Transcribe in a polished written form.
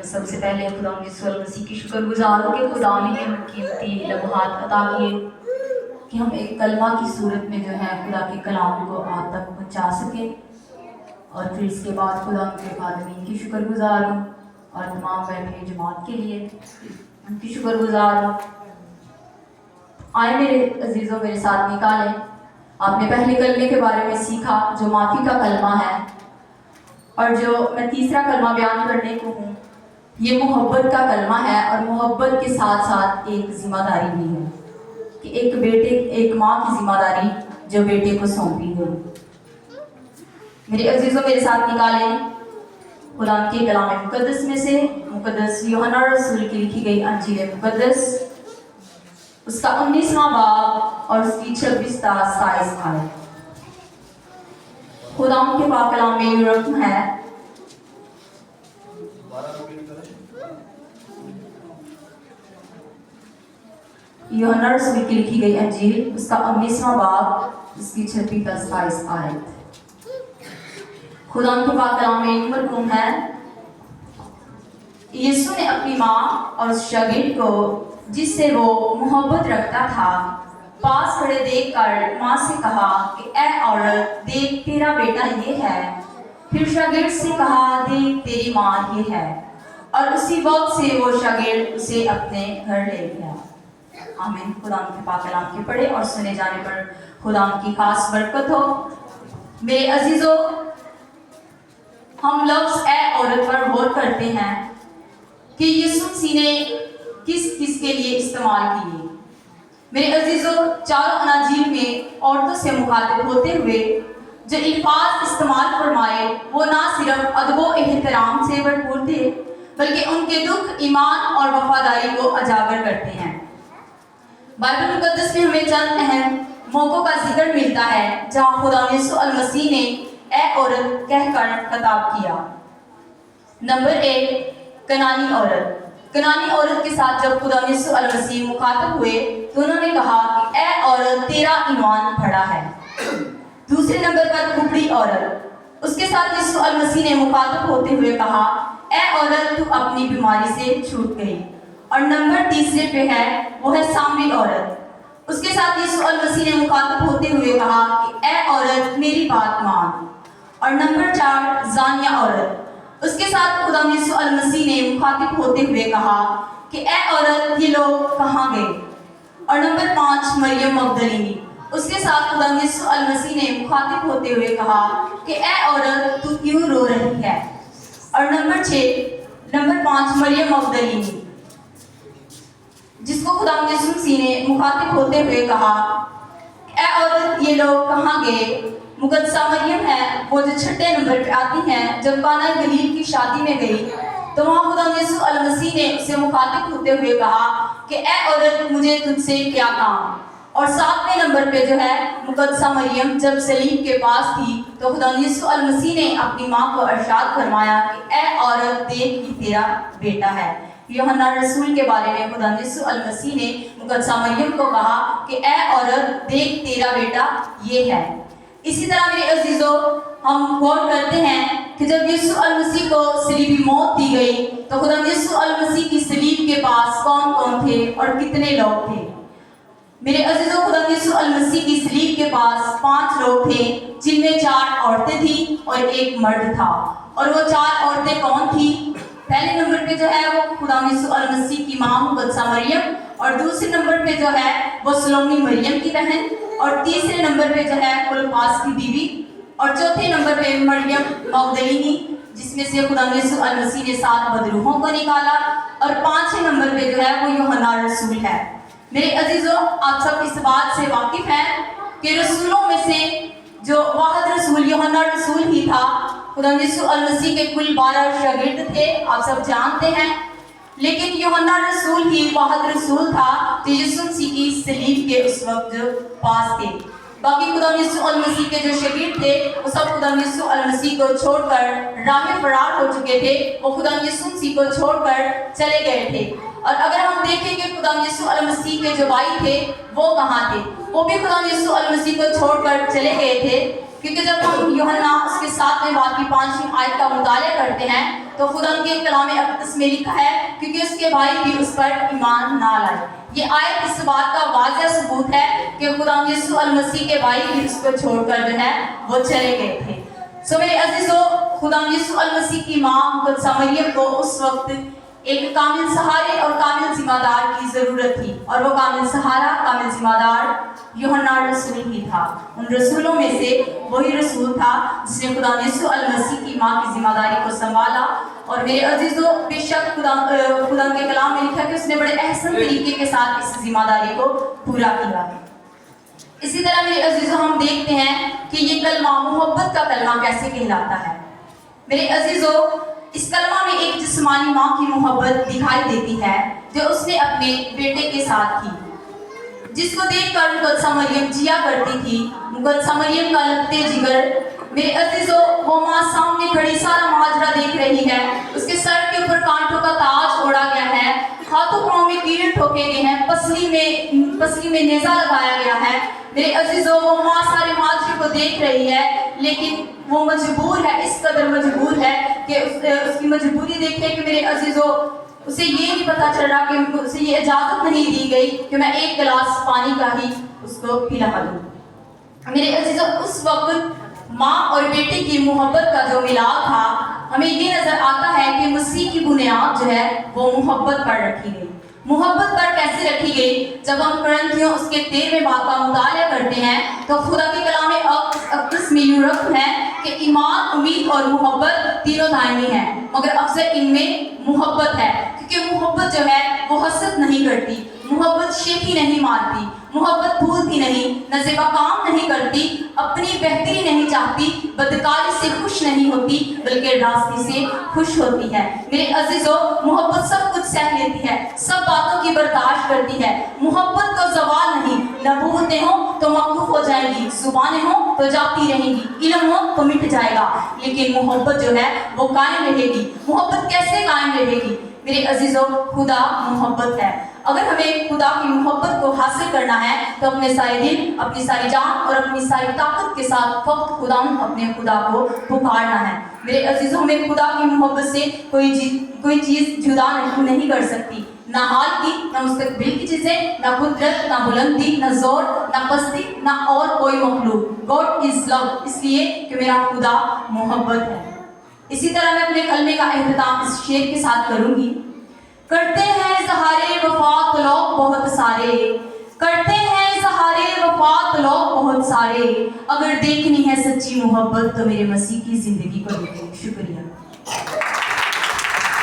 سب سے پہلے خدا یسوع المسیح کی شکر گزار ہوں کہ خدا نے ہمیں قیمتی لمحات عطا کیے کہ ہم ایک کلمہ کی صورت میں جو ہے خدا کے کلام کو آپ تک پہنچا سکیں. اور پھر اس کے بعد خدا کے خادمین کی شکر گزار ہوں اور تمام بیٹھے جماعت کے لیے ان کی شکر گزار ہوں. آئے میرے عزیزوں میرے ساتھ نکالیں. آپ نے پہلے کلمے کے بارے میں سیکھا جو معافی کا کلمہ ہے، اور جو میں تیسرا کلمہ بیان کرنے کو ہوں یہ محبت کا کلمہ ہے، اور محبت کے ساتھ ساتھ ایک ذمہ داری بھی ہے کہ ایک ماں کی ذمہ داری جو بیٹے کو سونپی گئی. میرے عزیزوں میرے ساتھ نکالیں خدا کے کلام مقدس میں سے مقدس یوحنا رسول کی لکھی گئی انجیل مقدس، اس کا 19واں باب اور اس کی 26 تا 27 آیت. خدا کے پاک کلام میں یہ رقم ہے، یوحنا رسول کی لکھی گئی انجیل اس کا 19واں باب اس کی 26 تا 27 آیت. خدا کے پاک کلام میں یہ رقم ہے، یسوع نے اپنی ماں اور اس شاگرد کو جس سے وہ محبت رکھتا تھا پاس کھڑے دیکھ کر ماں سے کہا کہ اے عورت دیکھ تیرا بیٹا یہ ہے. پھر شاگرد سے کہا دیکھ تیری ماں یہ ہے. اور اسی وقت سے وہ شاگرد اسے اپنے گھر لے گیا. آمین. خدا کے پاک کلام کے پڑھے اور سنے جانے پر خدا کی خاص برکت ہو. میرے عزیزوں، ہم لفظ اے عورت پر غور کرتے ہیں کہ یسوع مسیح نے کس کے لیے استعمال کیے. میرے عزیزوں، چاروں اناجیل میں عورتوں سے مخاطب ہوتے ہوئے جو الفاظ استعمال فرمائے وہ نہ صرف ادب و احترام سے بھرپور تھے بلکہ ان کے دکھ، ایمان اور وفاداری کو اجاگر کرتے ہیں. بائبل مقدس میں ہمیں چند اہم موقعوں کا ذکر ملتا ہے جہاں خدا یسوع المسیح نے اے عورت کہہ کر خطاب کیا. نمبر 1، کنانی عورت. کنانی عورت کے ساتھ جب خدا یسوع المسیح مخاطب ہوئے تو انہوں نے کہا کہ اے عورت تیرا ایمان بڑا ہے. دوسرے نمبر پر کھپڑی عورت. اس کے ساتھ یسوع المسیح نے مخاطب ہوتے ہوئے کہا اے عورت تو اپنی بیماری سے چھوٹ گئی. اور نمبر تیسرے پہ ہے وہ ہے سامری عورت. اس کے ساتھ یسوع المسیح نے مخاطب ہوتے ہوئے کہا کہ اے عورت میری بات مان. اور نمبر 4 زانیہ عورت. اس کے ساتھ خدا یسوع المسیح نے مخاطب ہوتے ہوئے کہا کہ اے عورت یہ لوگ کہاں گئے. اور نمبر 5 مریم مغدلینی. اس کے ساتھ خدا یسوع المسیح نے مخاطب ہوتے ہوئے کہا کہ اے عورت تو کیوں رو رہی ہے. اور نمبر 5 مریم مغدلینی جس کو خدا یسوع مسیح نے مخاطب ہوتے ہوئے کہا اے عورت یہ لوگ کہاں گئے. مقدسہ مریم ہے وہ جو 6 نمبر پہ آتی ہیں. جب قانا گلیل کی شادی میں گئی تو وہاں خدا یسوع المسیح نے اسے مخاطب ہوتے ہوئے کہا کہ اے عورت مجھے تجھ سے کیا کام. اور 7ویں نمبر پہ جو ہے مقدسہ مریم جب صلیب کے پاس تھی تو خدا یسوع المسیح نے اپنی ماں کو ارشاد فرمایا کہ اے عورت دیکھ یہ تیرا بیٹا ہے. یوحنا رسول کے بارے میں خدا یسوع المسیح نے مقدسہ مریم کو کہا کہ اے عورت دیکھ تیرا بیٹا یہ ہے. اسی طرح میرے عزیزوں، ہم غور کرتے ہیں کہ جب یسوع المسیح کو صلیبی موت دی گئی تو خدا یسوع المسیح کی صلیب کے پاس کون کون تھے اور کتنے لوگ تھے. میرے عزیزوں، خدا یسوع المسیح کی صلیب کے پاس 5 لوگ تھے جن میں 4 عورتیں تھیں اور 1 مرد تھا. اور وہ 4 عورتیں کون تھیں؟ پہلے نمبر پہ جو ہے وہ خدا یسوع المسیح کی ماں مقدسہ مریم، اور دوسرے نمبر پہ جو ہے وہ سلومی مریم کی بہن، اور تیسرے نمبر پہ جو ہے کلوپاس کی بیوی، اور چوتھے نمبر پہ مریم مغدلینی جس میں سے خدا یسوع المسیح نے 7 بدروحوں کو نکالا، اور 5ویں نمبر پہ جو ہے وہ یوحنا رسول ہے. میرے عزیزوں، آپ سب اس بات سے واقف ہیں کہ رسولوں میں سے جو واحد رسول یوحنا رسول ہی تھا. خدا یسوع المسیح کے کل 12 شاگرد تھے، آپ سب جانتے ہیں، لیکن یوحنا رسول ہی واحد رسول تھا جو یسوع مسیح کی صلیب کے اس وقت جو پاس تھے. باقی خدا یسوع المسیح کے جو شاگرد تھے وہ سب خدا یسوع المسیح کو چھوڑ کر راہ فرار ہو چکے تھے، وہ خدا یسوع مسیح کو چھوڑ کر چلے گئے تھے. اور اگر ہم دیکھیں کہ خدا یسوع المسیح کے جو بھائی تھے وہ کہاں تھے، وہ بھی خدا یسوع المسیح کو چھوڑ کر چلے گئے تھے. کیونکہ جب ہم یوحنا اس کے 7ویں باب کی 5ویں آیت کا مطالعہ کرتے ہیں تو خدا کے کلام اقدس میں لکھا ہے کیونکہ اس کے بھائی بھی اس پر ایمان نہ لائے۔ یہ آیت اس بات کا واضح ثبوت ہے کہ خدا یسوع المسیح کے بھائی بھی اس کو چھوڑ کر جو ہے وہ چلے گئے تھے۔ سو میرے عزیزو، خدا یسوع المسیح کی ماں مقدسہ مریم کو اس وقت ایک کامل سہارے اور کامل ذمہ دار کی ضرورت تھی، اور وہ کامل سہارا، کامل ذمہ دار یوحنا رسول ہی تھا۔ ان رسولوں میں سے وہی رسول تھا جس نے خدا یسوع المسیح کی ماں کی ذمہ داری کو سنبھالا۔ اور میرے عزیزو، بے شک خدا کے کلام میں لکھا کہ اس نے بڑے احسن طریقے کے ساتھ اس ذمہ داری کو پورا کیا۔ اسی طرح میرے عزیزو، ہم دیکھتے ہیں کہ یہ کلمہ محبت کا کلمہ کیسے کہلاتا ہے۔ میرے عزیزو، اس کلمہ میں ایک جسمانی ماں کی محبت دکھائی دیتی ہے جو اس نے اپنے بیٹے کے ساتھ کی، جس کو دیکھ کر مقدسہ مریم جیا کرتی تھی۔ مقدسہ مریم کا لگتے جگر، میرے عزیزو، وہ ماں سامنے کھڑی سارا ماجرا دیکھ رہی ہے۔ اس کے سر کے اوپر کانٹوں کا تاج اوڑا گیا ہے، ہاتھوں پاؤں میں کیڑے ٹھوکے گئے ہیں، پسلی میں نیزہ لگایا گیا ہے۔ میرے عزیزو، وہ ماں سارے معاشرے کو دیکھ رہی ہے، لیکن وہ مجبور ہے، اس قدر مجبور ہے کہ اس کی مجبوری دیکھیں کہ میرے عزیزو، اسے یہ نہیں پتا چل رہا کہ اسے یہ اجازت نہیں دی گئی کہ میں ایک گلاس پانی کا ہی اس کو پلا دوں۔ میرے عزیزو، اس وقت ماں اور بیٹے کی محبت کا جو ملاپ تھا، ہمیں یہ نظر آتا ہے کہ مسیح کی بنیاد جو ہے وہ محبت پر رکھی گئی۔ محبت پر کیسے رکھی گئی؟ جب ہم قرنتھیوں اس کے 13ویں باب کا مطالعہ کرتے ہیں تو خدا کے کلام اقدس میں یوں رکھا ہے کہ ایمان، امید اور محبت تینوں دائمی ہیں، مگر افضل ان میں محبت ہے، کیونکہ محبت جو ہے وہ حسد نہیں کرتی، محبت شیخی نہیں مارتی، محبت بھولتی نہیں، نزیبہ کام نہیں کرتی، اپنی بہتری نہیں چاہتی، بدکاری سے خوش نہیں ہوتی، بلکہ راستے سے خوش ہوتی ہے۔ میرے عزیزو، محبت سب کچھ سہ لیتی ہے، سب باتوں کی برداشت کرتی ہے۔ محبت کو زوال نہیں، نبوتیں ہوں تو موقوف ہو جائیں گی، زبانیں ہوں تو جاتی رہیں گی، علم ہو تو مٹ جائے گا، لیکن محبت جو ہے وہ قائم رہے گی۔ محبت کیسے قائم رہے گی؟ میرے عزیزو، خدا محبت ہے۔ اگر ہمیں خدا کی محبت کو حاصل کرنا ہے تو اپنے سارے دل، اپنی ساری جان اور اپنی ساری طاقت کے ساتھ فقط اپنے خدا کو پکارنا ہے۔ میرے عزیزوں، ہمیں خدا کی محبت سے کوئی چیز جدا نہیں کر سکتی، نہ حال کی، نہ مستقبل کی چیزیں، نہ قدرت، نہ بلندی، نہ زور، نہ پستی، نہ اور کوئی مخلوق۔ God is love، اس لیے کہ میرا خدا محبت ہے۔ اسی طرح میں اپنے کلمے کا اختتام اس شعر کے ساتھ کروں گی۔ کرتے ہیں اظہارِ وفات لوگ بہت سارے، کرتے ہیں اظہارِ وفات لوگ بہت سارے، اگر دیکھنی ہے سچی محبت تو میرے مسیح کی زندگی کو دیکھیں۔ شکریہ۔